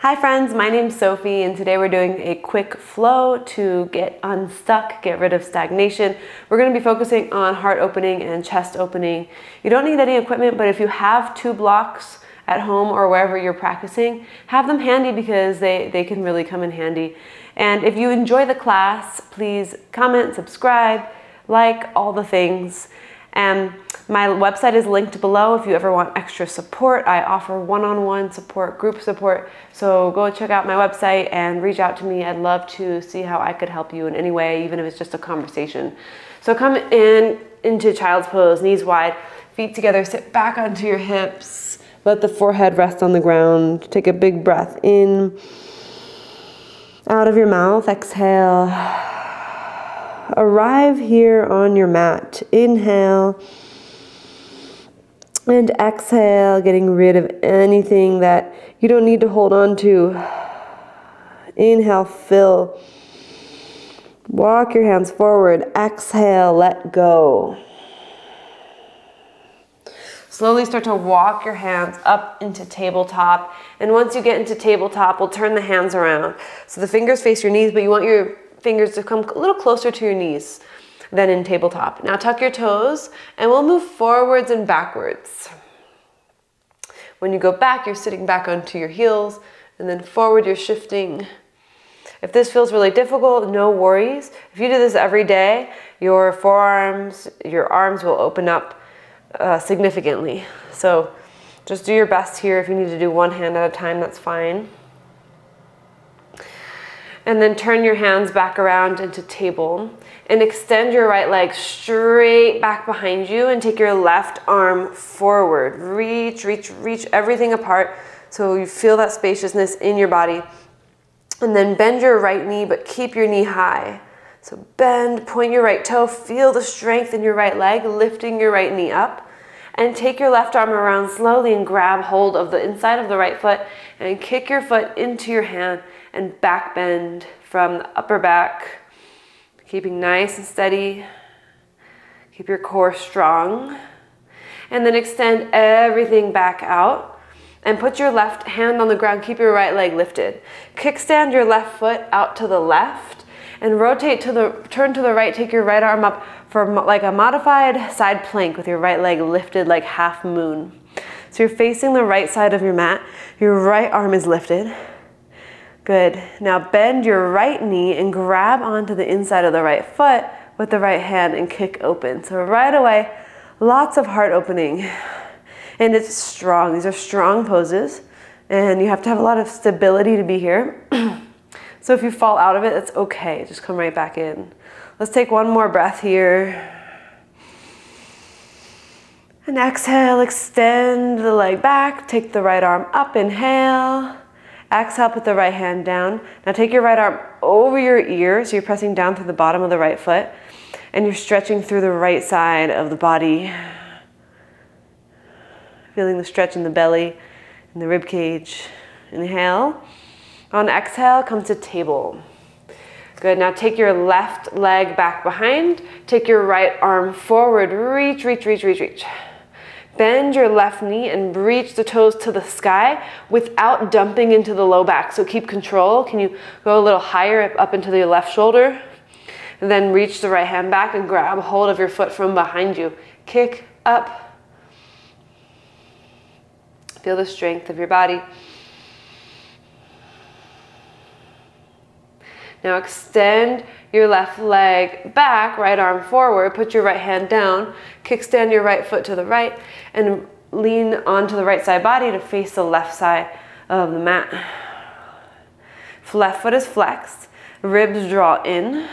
Hi friends, my name's Sophie and today we're doing a quick flow to get unstuck, get rid of stagnation. We're going to be focusing on heart opening and chest opening. You don't need any equipment, but if you have 2 blocks at home or wherever you're practicing, have them handy because they can really come in handy. And if you enjoy the class, please comment, subscribe, like, all the things. My website is linked below if you ever want extra support. I offer one-on-one support, group support. So go check out my website and reach out to me. I'd love to see how I could help you in any way, even if it's just a conversation. So come into child's pose, knees wide, feet together, sit back onto your hips. Let the forehead rest on the ground. Take a big breath in, out of your mouth, exhale. Arrive here on your mat. Inhale and exhale, getting rid of anything that you don't need to hold on to. Inhale, fill. Walk your hands forward. Exhale, let go. Slowly start to walk your hands up into tabletop. And once you get into tabletop, we'll turn the hands around. So the fingers face your knees, but you want your fingers to come a little closer to your knees than in tabletop. Now tuck your toes and we'll move forwards and backwards. When you go back, you're sitting back onto your heels, and then forward you're shifting. If this feels really difficult, no worries. If you do this every day, your forearms, your arms will open up significantly. So just do your best here. If you need to do one hand at a time, that's fine. And then turn your hands back around into table and extend your right leg straight back behind you and take your left arm forward. Reach, reach, reach everything apart so you feel that spaciousness in your body. And then bend your right knee, but keep your knee high. So bend, point your right toe, feel the strength in your right leg, lifting your right knee up. And take your left arm around slowly and grab hold of the inside of the right foot and kick your foot into your hand and back bend from the upper back, keeping nice and steady. Keep your core strong. And then extend everything back out and put your left hand on the ground. Keep your right leg lifted. Kickstand your left foot out to the left and rotate to turn to the right. Take your right arm up for like a modified side plank with your right leg lifted like half moon. So you're facing the right side of your mat. Your right arm is lifted. Good. Now bend your right knee and grab onto the inside of the right foot with the right hand and kick open. So right away, lots of heart opening. And it's strong. These are strong poses. And you have to have a lot of stability to be here. So if you fall out of it, it's okay. Just come right back in. Let's take one more breath here. And exhale, extend the leg back. Take the right arm up, inhale. Exhale, put the right hand down. Now take your right arm over your ear, so you're pressing down through the bottom of the right foot, and you're stretching through the right side of the body. Feeling the stretch in the belly and the rib cage. Inhale. On exhale, come to table. Good, now take your left leg back behind. Take your right arm forward. Reach, reach, reach, reach, reach. Bend your left knee and reach the toes to the sky without dumping into the low back. So keep control. Can you go a little higher up into the left shoulder? And then reach the right hand back and grab hold of your foot from behind you. Kick up. Feel the strength of your body. Now extend your left leg back, right arm forward, put your right hand down, kickstand your right foot to the right, and lean onto the right side body to face the left side of the mat. Left foot is flexed, ribs draw in,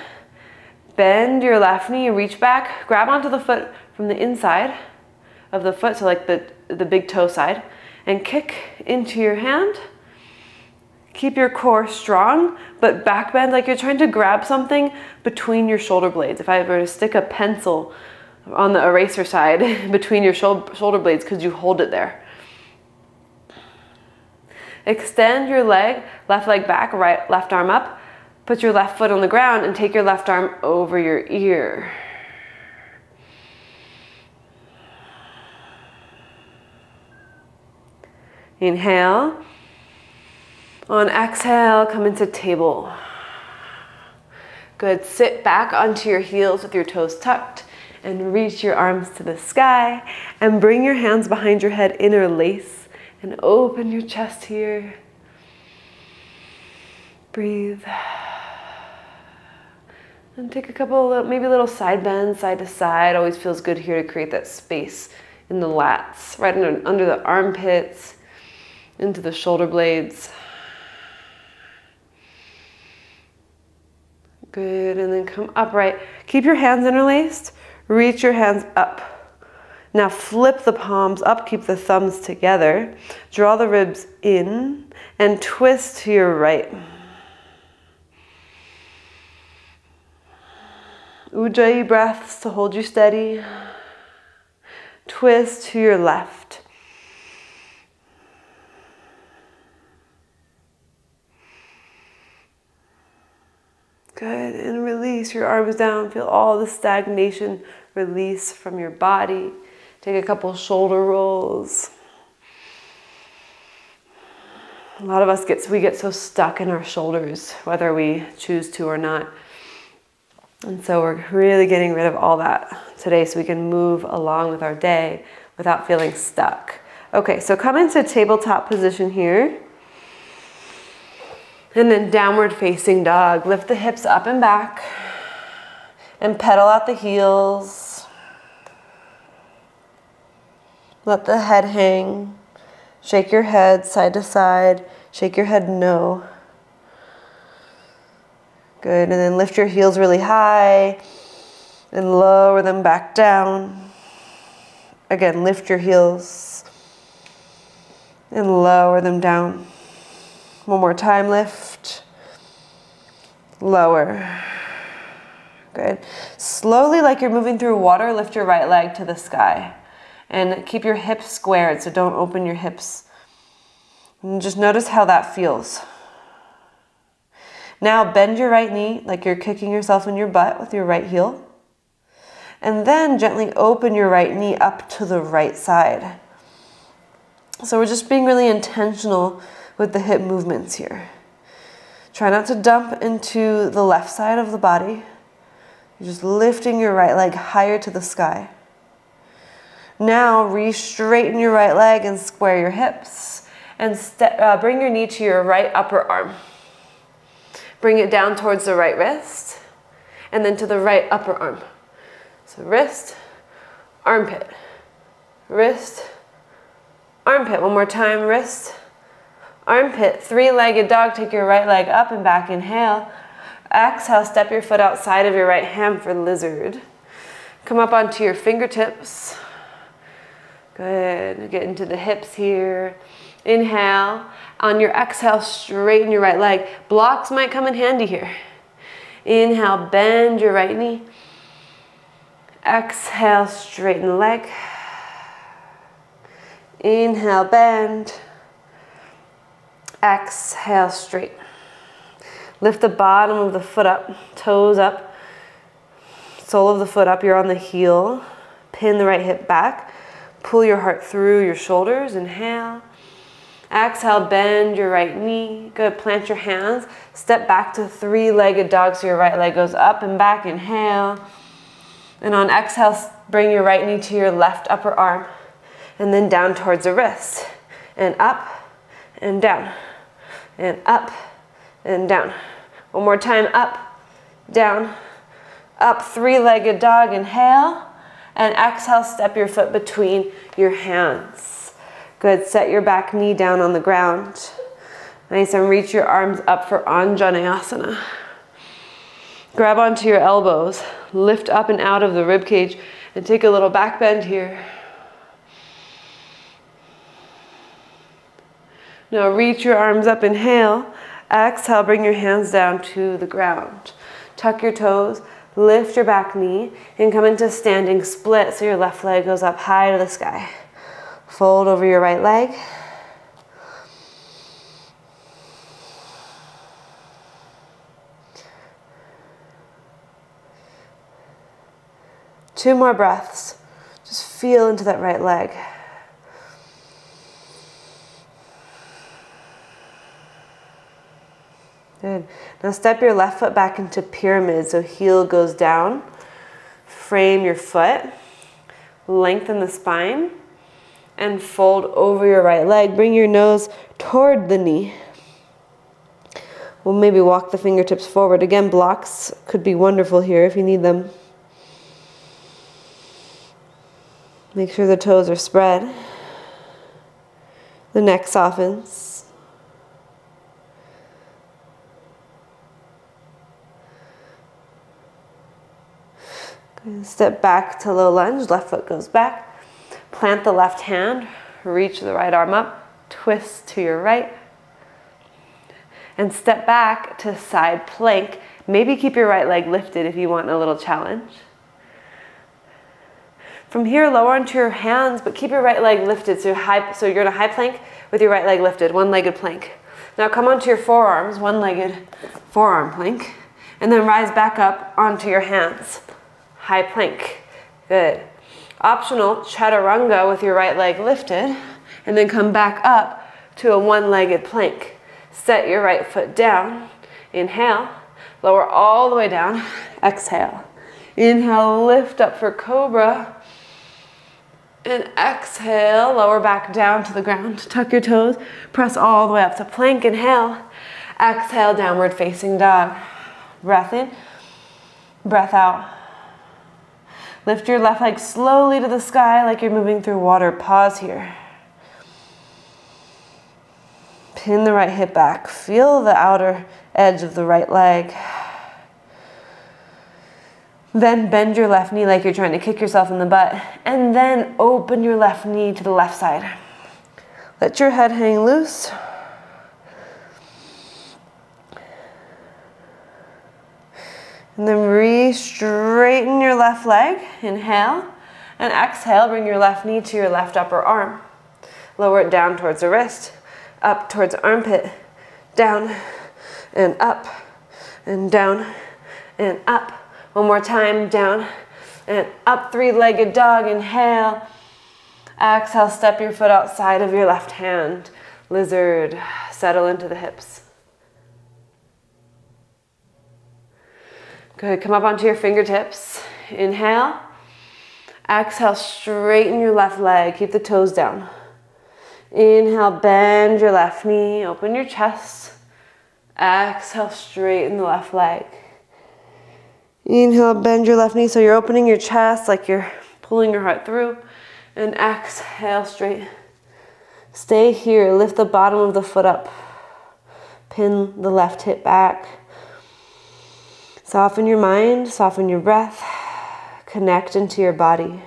bend your left knee, reach back, grab onto the foot from the inside of the foot, so like the big toe side, and kick into your hand. Keep your core strong, but back bend like you're trying to grab something between your shoulder blades. If I were to stick a pencil on the eraser side between your shoulder blades, could you hold it there? Extend your leg, left leg back, left arm up. Put your left foot on the ground and take your left arm over your ear. Inhale. On exhale, come into table. Good, sit back onto your heels with your toes tucked and reach your arms to the sky and bring your hands behind your head, interlace, and open your chest here. Breathe. And take a couple, maybe little side bends, side to side. Always feels good here to create that space in the lats, right under the armpits, into the shoulder blades. Good, and then come upright. Keep your hands interlaced. Reach your hands up. Now flip the palms up, keep the thumbs together. Draw the ribs in and twist to your right. Ujjayi breaths to hold you steady. Twist to your left. Good, and release your arms down. Feel all the stagnation release from your body. Take a couple shoulder rolls. A lot of us get so stuck in our shoulders, whether we choose to or not. And so we're really getting rid of all that today so we can move along with our day without feeling stuck. Okay, so come into tabletop position here. And then downward facing dog. Lift the hips up and back and pedal out the heels. Let the head hang. Shake your head side to side. Shake your head no. Good, and then lift your heels really high and lower them back down. Again, lift your heels and lower them down. One more time, lift, lower. Good. Slowly, like you're moving through water, lift your right leg to the sky. And keep your hips squared, so don't open your hips. And just notice how that feels. Now bend your right knee like you're kicking yourself in your butt with your right heel. And then gently open your right knee up to the right side. So we're just being really intentional with the hip movements here. Try not to dump into the left side of the body. You're just lifting your right leg higher to the sky. Now re-straighten your right leg and square your hips. And bring your knee to your right upper arm. Bring it down towards the right wrist. And then to the right upper arm. So wrist, armpit, wrist, armpit. One more time, wrist, armpit. Three-legged dog. Take your right leg up and back. Inhale. Exhale, step your foot outside of your right hand for lizard. Come up onto your fingertips. Good. Get into the hips here. Inhale. On your exhale, straighten your right leg. Blocks might come in handy here. Inhale, bend your right knee. Exhale, straighten the leg. Inhale, bend. Exhale, straight. Lift the bottom of the foot up, toes up, sole of the foot up. You're on the heel. Pin the right hip back. Pull your heart through your shoulders. Inhale. Exhale, bend your right knee. Good, plant your hands. Step back to three-legged dog so your right leg goes up and back. Inhale. And on exhale, bring your right knee to your left upper arm. And then down towards the wrist. And up and down. And up and down. One more time, up, down, up, three-legged dog. Inhale. And exhale, step your foot between your hands. Good, set your back knee down on the ground. Nice, and reach your arms up for Anjaneyasana. Grab onto your elbows, lift up and out of the rib cage, and take a little back bend here. Now reach your arms up, inhale. Exhale, bring your hands down to the ground. Tuck your toes, lift your back knee, and come into standing split so your left leg goes up high to the sky. Fold over your right leg. Two more breaths. Just feel into that right leg. . Good. Now step your left foot back into pyramid, so heel goes down. Frame your foot, lengthen the spine, and fold over your right leg. Bring your nose toward the knee. We'll maybe walk the fingertips forward. Again, blocks could be wonderful here if you need them. Make sure the toes are spread. The neck softens. Step back to low lunge, left foot goes back. Plant the left hand, reach the right arm up, twist to your right. And step back to side plank. Maybe keep your right leg lifted if you want a little challenge. From here, lower onto your hands, but keep your right leg lifted. So you're in a high plank with your right leg lifted, one-legged plank. Now come onto your forearms, one-legged forearm plank, and then rise back up onto your hands. High plank. Good. Optional, chaturanga with your right leg lifted, and then come back up to a one-legged plank. Set your right foot down. Inhale. Lower all the way down. Exhale. Inhale, lift up for cobra. And exhale, lower back down to the ground. Tuck your toes. Press all the way up to plank. Inhale. Exhale, downward facing dog. Breath in. Breath out. Lift your left leg slowly to the sky like you're moving through water. Pause here. Pin the right hip back. Feel the outer edge of the right leg. Then bend your left knee like you're trying to kick yourself in the butt. And then open your left knee to the left side. Let your head hang loose. And then re-straighten your left leg. Inhale. And exhale, bring your left knee to your left upper arm. Lower it down towards the wrist. Up towards the armpit. Down and up and down and up. One more time. Down and up. Three-legged dog. Inhale. Exhale, step your foot outside of your left hand. Lizard. Settle into the hips. Good, come up onto your fingertips. Inhale. Exhale, straighten your left leg. Keep the toes down. Inhale, bend your left knee. Open your chest. Exhale, straighten the left leg. Inhale, bend your left knee so you're opening your chest like you're pulling your heart through. And exhale, straight. Stay here. Lift the bottom of the foot up. Pin the left hip back. Soften your mind, soften your breath, connect into your body.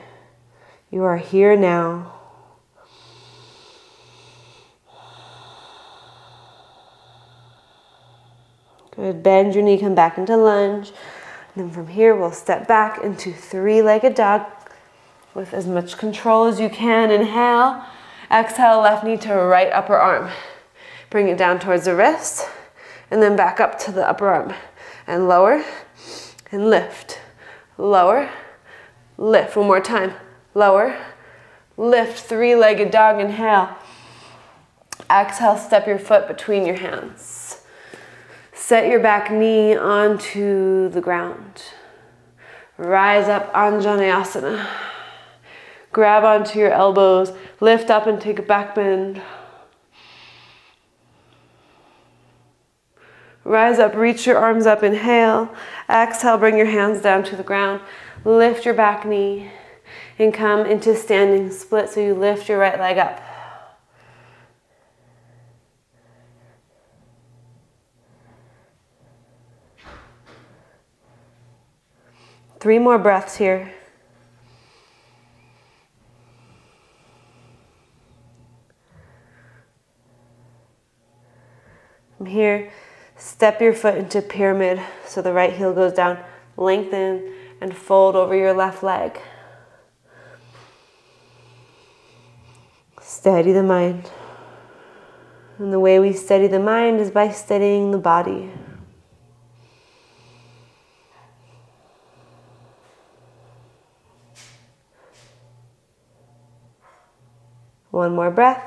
You are here now. Good, bend your knee, come back into lunge. And then from here, we'll step back into three-legged dog with as much control as you can. Inhale, exhale, left knee to right upper arm. Bring it down towards the wrist, and then back up to the upper arm. And lower, and lift, lower, lift. One more time, lower, lift, three-legged dog, inhale. Exhale, step your foot between your hands. Set your back knee onto the ground. Rise up, Anjaneyasana. Grab onto your elbows, lift up and take a back bend. Rise up, reach your arms up, inhale. Exhale, bring your hands down to the ground. Lift your back knee and come into standing split so you lift your right leg up. Three more breaths here. From here, step your foot into pyramid so the right heel goes down. Lengthen and fold over your left leg. Steady the mind. And the way we steady the mind is by steadying the body. One more breath.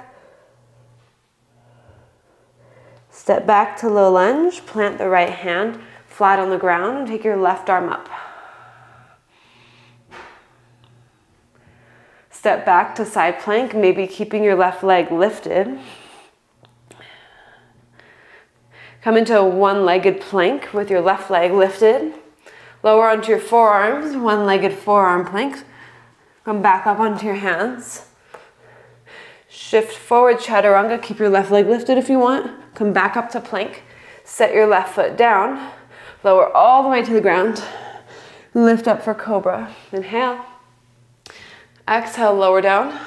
Step back to low lunge, plant the right hand flat on the ground and take your left arm up. Step back to side plank, maybe keeping your left leg lifted. Come into a one-legged plank with your left leg lifted. Lower onto your forearms, one-legged forearm plank. Come back up onto your hands. Shift forward, chaturanga. Keep your left leg lifted if you want. Come back up to plank. Set your left foot down. Lower all the way to the ground. Lift up for cobra. Inhale. Exhale, lower down.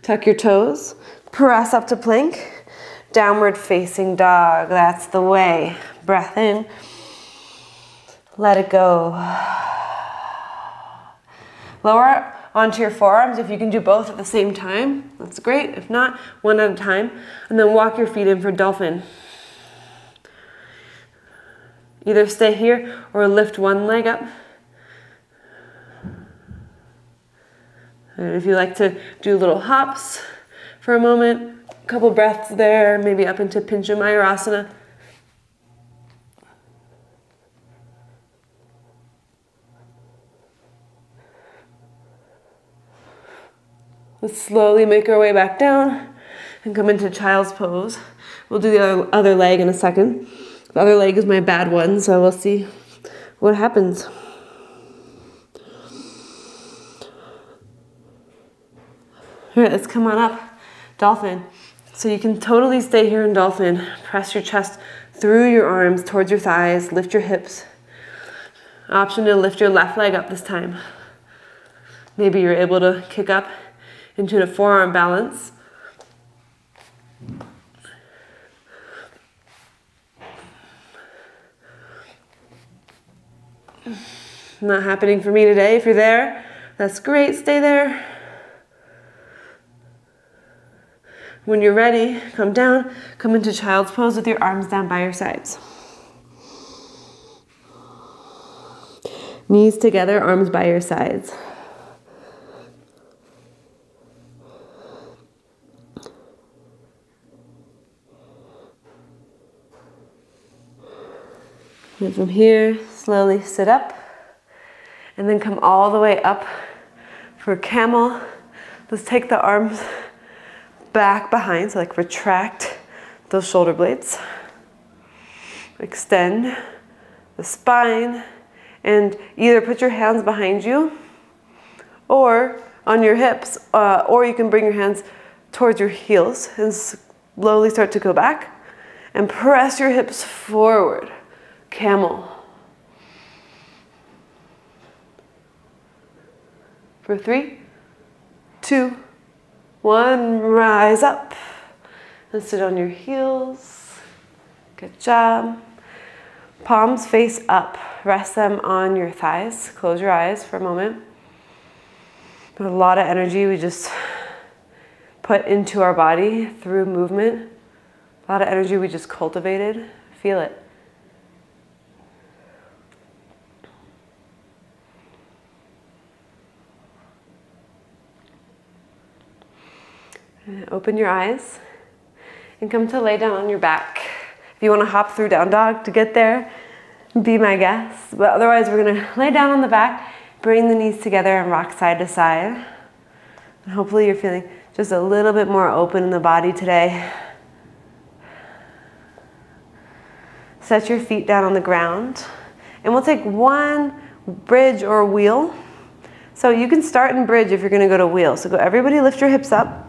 Tuck your toes. Press up to plank. Downward facing dog. That's the way. Breath in. Let it go. Lower onto your forearms. If you can do both at the same time, that's great. If not, one at a time. And then walk your feet in for dolphin. Either stay here or lift one leg up. And if you like to do little hops for a moment, a couple breaths there, maybe up into pincha mayurasana. Let's slowly make our way back down and come into child's pose. We'll do the other leg in a second. The other leg is my bad one, so we'll see what happens. All right, let's come on up. Dolphin. So you can totally stay here in dolphin. Press your chest through your arms towards your thighs. Lift your hips. Option to lift your left leg up this time. Maybe you're able to kick up into the forearm balance. Not happening for me today. If you're there, that's great. Stay there. When you're ready, come down, come into child's pose with your arms down by your sides. Knees together, arms by your sides. And from here, slowly sit up, and then come all the way up for camel. Let's take the arms back behind, so like retract those shoulder blades. Extend the spine, and either put your hands behind you or on your hips, or you can bring your hands towards your heels and slowly start to go back and press your hips forward. Camel. For 3, 2, 1, rise up and sit on your heels. Good job. Palms face up. Rest them on your thighs. Close your eyes for a moment. There's a lot of energy we just put into our body through movement. A lot of energy we just cultivated. Feel it. Open your eyes and come to lay down on your back. If you want to hop through down dog to get there, be my guest. But otherwise, we're going to lay down on the back, bring the knees together and rock side to side. And hopefully you're feeling just a little bit more open in the body today. Set your feet down on the ground. And we'll take one bridge or wheel. So you can start in bridge if you're going to go to wheel. So everybody lift your hips up.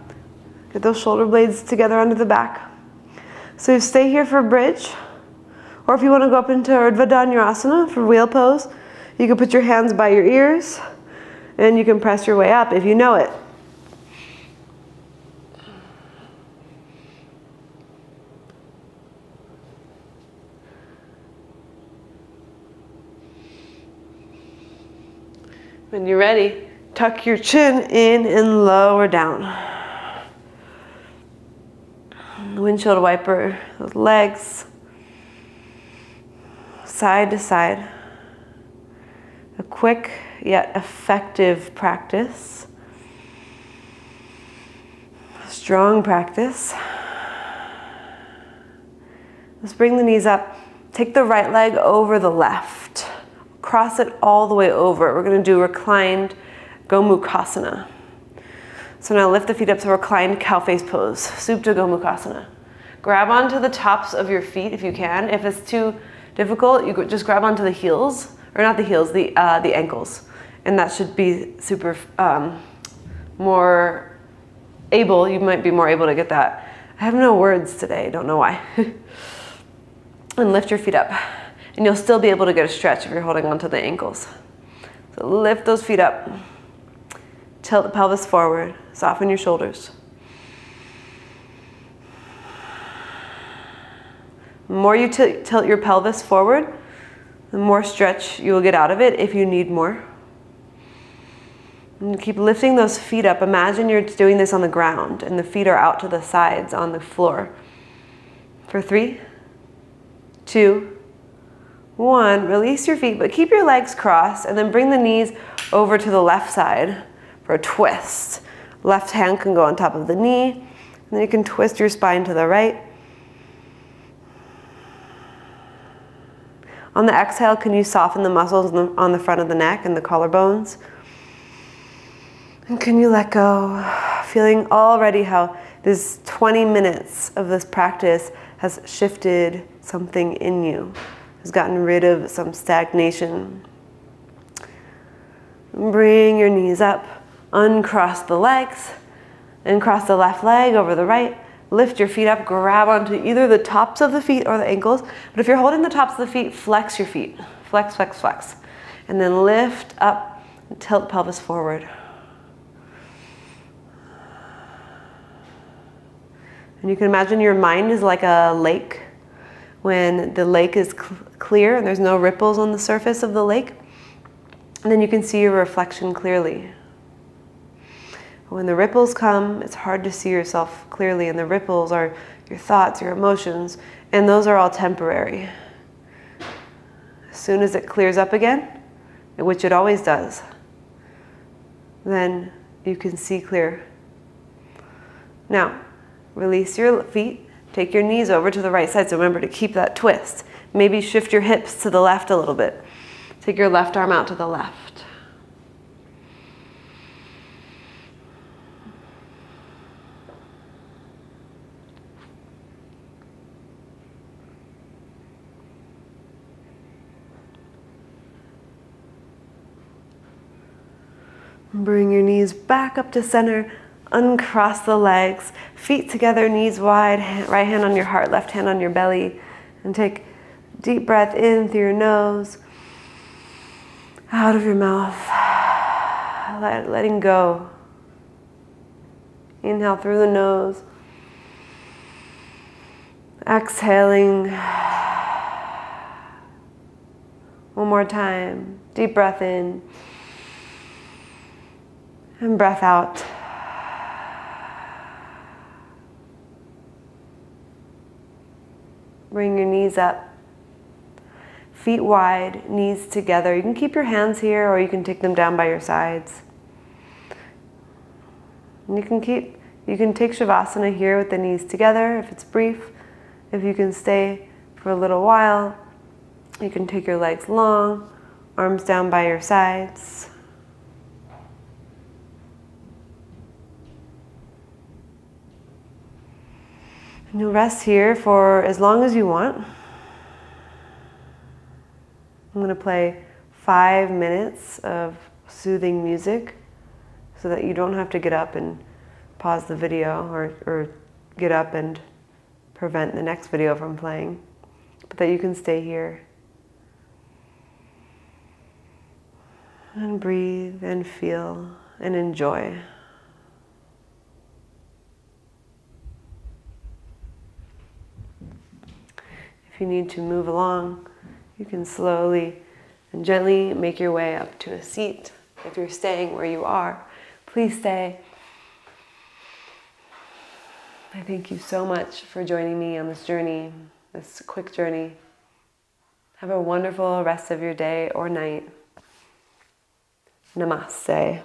Get those shoulder blades together under the back. So stay here for bridge. Or if you want to go up into Urdhva Dhanurasana for wheel pose, you can put your hands by your ears and you can press your way up if you know it. When you're ready, tuck your chin in and lower down. Windshield wiper those legs side to side. A quick yet effective practice. Strong practice. Let's bring the knees up. Take the right leg over the left. Cross it all the way over. We're going to do reclined Gomukhasana. So now lift the feet up to reclined cow face pose, Supta Gomukhasana. Grab onto the tops of your feet if you can. If it's too difficult, you could just grab onto the heels, or not the heels, the ankles. And that should be super more able, you might be more able to get that. I have no words today, don't know why. And lift your feet up. And you'll still be able to get a stretch if you're holding onto the ankles. So lift those feet up. Tilt the pelvis forward. Soften your shoulders. The more you tilt your pelvis forward, the more stretch you will get out of it if you need more. And keep lifting those feet up. Imagine you're doing this on the ground and the feet are out to the sides on the floor. For 3, 2, 1, release your feet, but keep your legs crossed and then bring the knees over to the left side for a twist. Left hand can go on top of the knee, and then you can twist your spine to the right. On the exhale, can you soften the muscles on the front of the neck and the collarbones? And can you let go, feeling already how this 20 minutes of this practice has shifted something in you, has gotten rid of some stagnation. Bring your knees up, uncross the legs, and cross the left leg over the right. Lift your feet up, grab onto either the tops of the feet or the ankles. But if you're holding the tops of the feet, flex your feet. Flex, flex, flex. And then lift up and tilt the pelvis forward. And you can imagine your mind is like a lake. When the lake is clear and there's no ripples on the surface of the lake, and then you can see your reflection clearly. When the ripples come, it's hard to see yourself clearly, and the ripples are your thoughts, your emotions, and those are all temporary. As soon as it clears up again, which it always does, then you can see clear. Now, release your feet. Take your knees over to the right side, so remember to keep that twist. Maybe shift your hips to the left a little bit. Take your left arm out to the left. Bring your knees back up to center. Uncross the legs, feet together, knees wide, right hand on your heart, left hand on your belly. And take a deep breath in through your nose, out of your mouth, letting go. Inhale through the nose, exhaling. One more time, deep breath in, and breath out. Bring your knees up, feet wide, knees together. You can keep your hands here or you can take them down by your sides. And you can take Shavasana here with the knees together if it's brief. If you can stay for a little while, you can take your legs long, arms down by your sides. And you'll rest here for as long as you want. I'm going to play 5 minutes of soothing music so that you don't have to get up and pause the video or get up and prevent the next video from playing, but that you can stay here and breathe and feel and enjoy. If you need to move along, you can slowly and gently make your way up to a seat. If you're staying where you are, please stay. I thank you so much for joining me on this journey, this quick journey. Have a wonderful rest of your day or night. Namaste.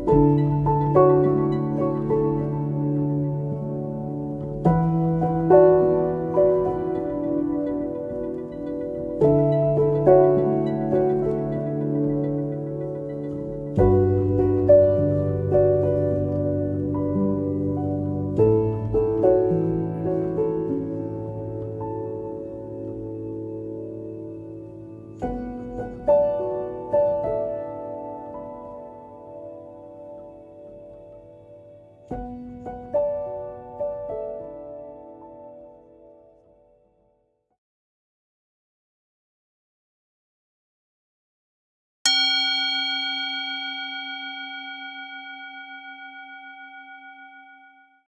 you.